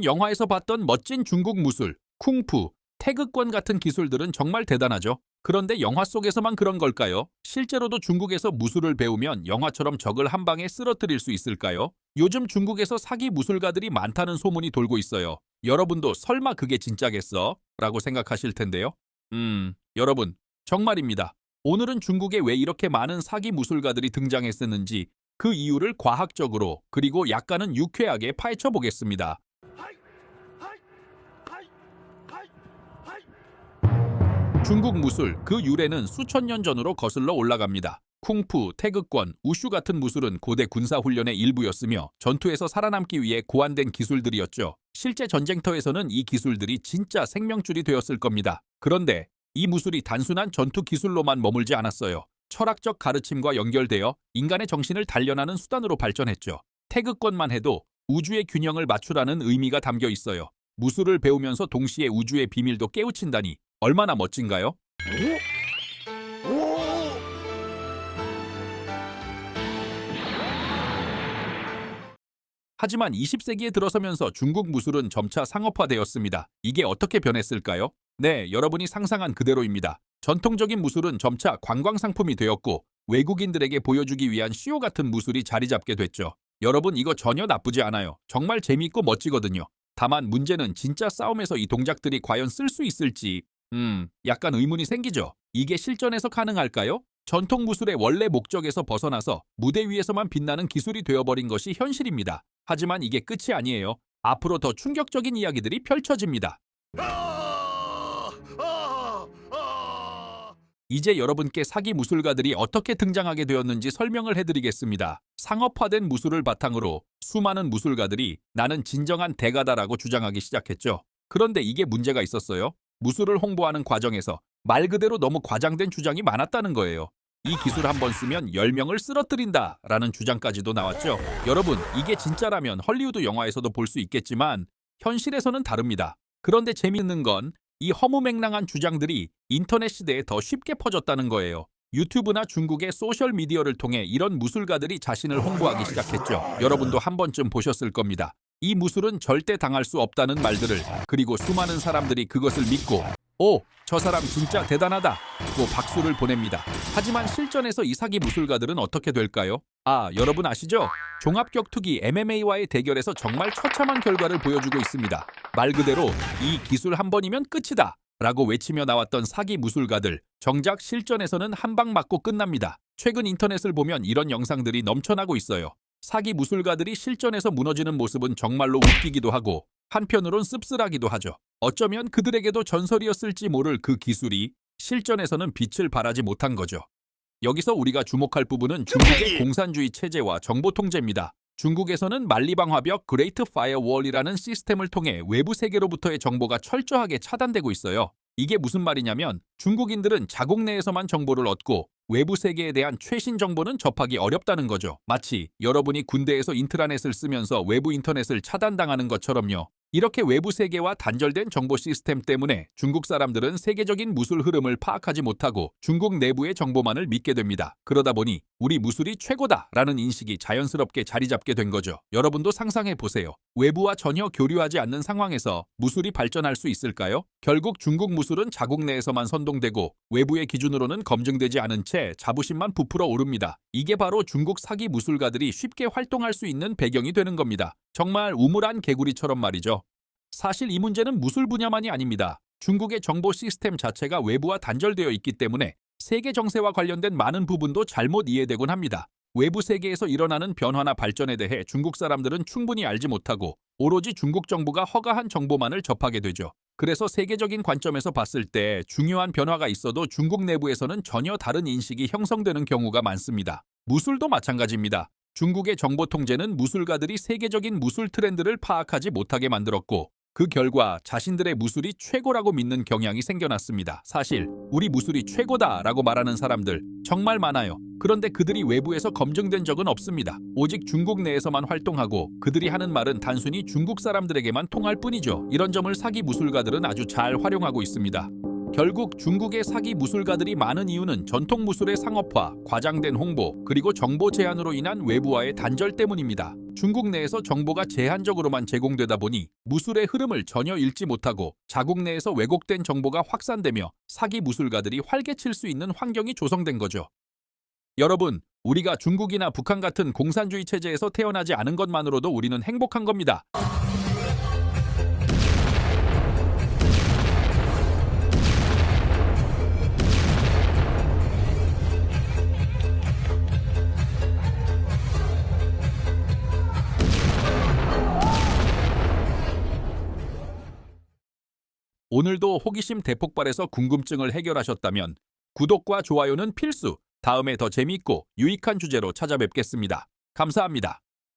영화에서 봤던 멋진 중국 무술, 쿵푸, 태극권 같은 기술들은 정말 대단하죠. 그런데 영화 속에서만 그런 걸까요? 실제로도 중국에서 무술을 배우면 영화처럼 적을 한 방에 쓰러뜨릴 수 있을까요? 요즘 중국에서 사기 무술가들이 많다는 소문이 돌고 있어요. 여러분도 설마 그게 진짜겠어? 라고 생각하실 텐데요. 여러분, 정말입니다. 오늘은 중국에 왜 이렇게 많은 사기 무술가들이 등장했었는지 그 이유를 과학적으로 그리고 약간은 유쾌하게 파헤쳐 보겠습니다. 중국 무술, 그 유래는 수천 년 전으로 거슬러 올라갑니다. 쿵푸, 태극권, 우슈 같은 무술은 고대 군사훈련의 일부였으며 전투에서 살아남기 위해 고안된 기술들이었죠. 실제 전쟁터에서는 이 기술들이 진짜 생명줄이 되었을 겁니다. 그런데 이 무술이 단순한 전투 기술로만 머물지 않았어요. 철학적 가르침과 연결되어 인간의 정신을 단련하는 수단으로 발전했죠. 태극권만 해도 우주의 균형을 맞추라는 의미가 담겨 있어요. 무술을 배우면서 동시에 우주의 비밀도 깨우친다니 얼마나 멋진가요? 하지만 20세기에 들어서면서 중국 무술은 점차 상업화되었습니다. 이게 어떻게 변했을까요? 네, 여러분이 상상한 그대로입니다. 전통적인 무술은 점차 관광 상품이 되었고 외국인들에게 보여주기 위한 쇼 같은 무술이 자리 잡게 됐죠. 여러분, 이거 전혀 나쁘지 않아요. 정말 재밌고 멋지거든요. 다만 문제는 진짜 싸움에서 이 동작들이 과연 쓸 수 있을지 약간 의문이 생기죠. 이게 실전에서 가능할까요? 전통 무술의 원래 목적에서 벗어나서 무대 위에서만 빛나는 기술이 되어버린 것이 현실입니다. 하지만 이게 끝이 아니에요. 앞으로 더 충격적인 이야기들이 펼쳐집니다. 이제 여러분께 사기 무술가들이 어떻게 등장하게 되었는지 설명을 해드리겠습니다. 상업화된 무술을 바탕으로 수많은 무술가들이 나는 진정한 대가다라고 주장하기 시작했죠. 그런데 이게 문제가 있었어요. 무술을 홍보하는 과정에서 말 그대로 너무 과장된 주장이 많았다는 거예요. 이 기술 한 번 쓰면 10명을 쓰러뜨린다 라는 주장까지도 나왔죠. 여러분, 이게 진짜라면 헐리우드 영화에서도 볼 수 있겠지만 현실에서는 다릅니다. 그런데 재미있는 건 이 허무맹랑한 주장들이 인터넷 시대에 더 쉽게 퍼졌다는 거예요. 유튜브나 중국의 소셜미디어를 통해 이런 무술가들이 자신을 홍보하기 시작했죠. 여러분도 한 번쯤 보셨을 겁니다. 이 무술은 절대 당할 수 없다는 말들을, 그리고 수많은 사람들이 그것을 믿고 오, 저 사람 진짜 대단하다 고 박수를 보냅니다. 하지만 실전에서 이 사기 무술가들은 어떻게 될까요? 여러분 아시죠? 종합격투기 MMA와의 대결에서 정말 처참한 결과를 보여주고 있습니다. 말 그대로 이 기술 한 번이면 끝이다 라고 외치며 나왔던 사기 무술가들, 정작 실전에서는 한 방 맞고 끝납니다. 최근 인터넷을 보면 이런 영상들이 넘쳐나고 있어요. 사기 무술가들이 실전에서 무너지는 모습은 정말로 웃기기도 하고 한편으론 씁쓸하기도 하죠. 어쩌면 그들에게도 전설이었을지 모를 그 기술이 실전에서는 빛을 발하지 못한 거죠. 여기서 우리가 주목할 부분은 중국의 공산주의 체제와 정보 통제입니다. 중국에서는 만리방화벽 그레이트 파이어월이라는 시스템을 통해 외부 세계로부터의 정보가 철저하게 차단되고 있어요. 이게 무슨 말이냐면 중국인들은 자국 내에서만 정보를 얻고 외부 세계에 대한 최신 정보는 접하기 어렵다는 거죠. 마치 여러분이 군대에서 인트라넷을 쓰면서 외부 인터넷을 차단당하는 것처럼요. 이렇게 외부 세계와 단절된 정보 시스템 때문에 중국 사람들은 세계적인 무술 흐름을 파악하지 못하고 중국 내부의 정보만을 믿게 됩니다. 그러다 보니 우리 무술이 최고다라는 인식이 자연스럽게 자리 잡게 된 거죠. 여러분도 상상해 보세요. 외부와 전혀 교류하지 않는 상황에서 무술이 발전할 수 있을까요? 결국 중국 무술은 자국 내에서만 선동되고 외부의 기준으로는 검증되지 않은 채 자부심만 부풀어 오릅니다. 이게 바로 중국 사기 무술가들이 쉽게 활동할 수 있는 배경이 되는 겁니다. 정말 우물안 개구리처럼 말이죠. 사실 이 문제는 무술 분야만이 아닙니다. 중국의 정보 시스템 자체가 외부와 단절되어 있기 때문에 세계 정세와 관련된 많은 부분도 잘못 이해되곤 합니다. 외부 세계에서 일어나는 변화나 발전에 대해 중국 사람들은 충분히 알지 못하고 오로지 중국 정부가 허가한 정보만을 접하게 되죠. 그래서 세계적인 관점에서 봤을 때 중요한 변화가 있어도 중국 내부에서는 전혀 다른 인식이 형성되는 경우가 많습니다. 무술도 마찬가지입니다. 중국의 정보 통제는 무술가들이 세계적인 무술 트렌드를 파악하지 못하게 만들었고 그 결과 자신들의 무술이 최고라고 믿는 경향이 생겨났습니다. 사실 우리 무술이 최고다라고 말하는 사람들 정말 많아요. 그런데 그들이 외부에서 검증된 적은 없습니다. 오직 중국 내에서만 활동하고 그들이 하는 말은 단순히 중국 사람들에게만 통할 뿐이죠. 이런 점을 사기 무술가들은 아주 잘 활용하고 있습니다. 결국 중국의 사기 무술가들이 많은 이유는 전통 무술의 상업화, 과장된 홍보, 그리고 정보 제한으로 인한 외부와의 단절 때문입니다. 중국 내에서 정보가 제한적으로만 제공되다 보니 무술의 흐름을 전혀 읽지 못하고 자국 내에서 왜곡된 정보가 확산되며 사기 무술가들이 활개칠 수 있는 환경이 조성된 거죠. 여러분, 우리가 중국이나 북한 같은 공산주의 체제에서 태어나지 않은 것만으로도 우리는 행복한 겁니다. 오늘도 호기심 대폭발해서 궁금증을 해결하셨다면 구독과 좋아요는 필수. 다음에 더 재미있고 유익한 주제로 찾아뵙겠습니다. 감사합니다.